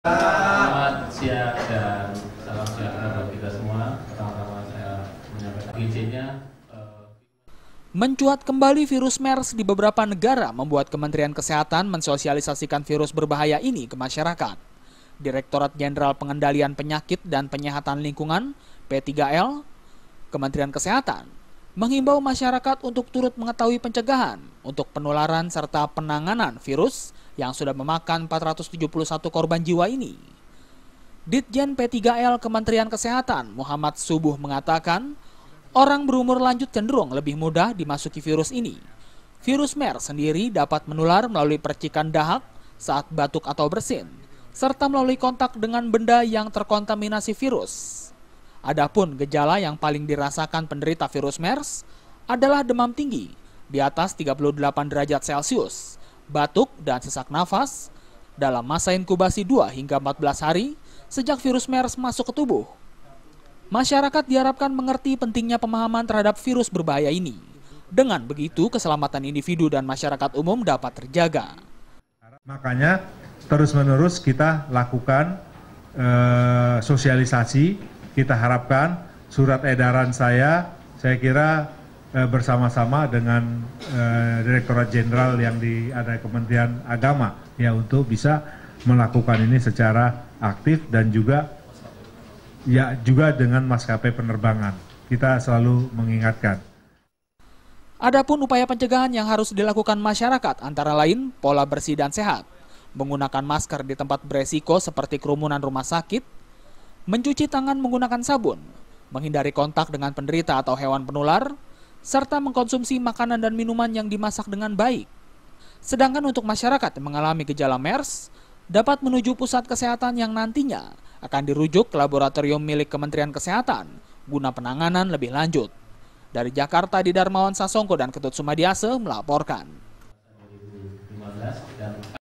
Selamat siang dan salam sejahtera bagi kita semua. Pertama-tama saya menyampaikan izinnya. Mencuat kembali virus MERS di beberapa negara membuat Kementerian Kesehatan mensosialisasikan virus berbahaya ini ke masyarakat. Direktorat Jenderal Pengendalian Penyakit dan Penyihatan Lingkungan (P3L) Kementerian Kesehatan menghimbau masyarakat untuk turut mengetahui pencegahan untuk penularan serta penanganan virus yang sudah memakan 471 korban jiwa ini. Ditjen P3L Kementerian Kesehatan Muhammad Subuh mengatakan, orang berumur lanjut cenderung lebih mudah dimasuki virus ini. Virus MERS sendiri dapat menular melalui percikan dahak saat batuk atau bersin, serta melalui kontak dengan benda yang terkontaminasi virus. Adapun gejala yang paling dirasakan penderita virus MERS adalah demam tinggi di atas 38 derajat Celcius, batuk dan sesak nafas dalam masa inkubasi 2 hingga 14 hari sejak virus MERS masuk ke tubuh. Masyarakat diharapkan mengerti pentingnya pemahaman terhadap virus berbahaya ini. Dengan begitu, keselamatan individu dan masyarakat umum dapat terjaga. Makanya terus-menerus kita lakukan sosialisasi. Kita harapkan surat edaran saya kira bersama-sama dengan Direktorat Jenderal yang ada Kementerian Agama ya untuk bisa melakukan ini secara aktif dan juga dengan maskapai penerbangan. Kita selalu mengingatkan. Adapun upaya pencegahan yang harus dilakukan masyarakat antara lain pola bersih dan sehat, menggunakan masker di tempat beresiko seperti kerumunan rumah sakit, mencuci tangan menggunakan sabun, menghindari kontak dengan penderita atau hewan penular, serta mengkonsumsi makanan dan minuman yang dimasak dengan baik. Sedangkan untuk masyarakat yang mengalami gejala MERS, dapat menuju pusat kesehatan yang nantinya akan dirujuk ke laboratorium milik Kementerian Kesehatan guna penanganan lebih lanjut. Dari Jakarta, Didarmawan Sasongko dan Ketut Sumadiase melaporkan.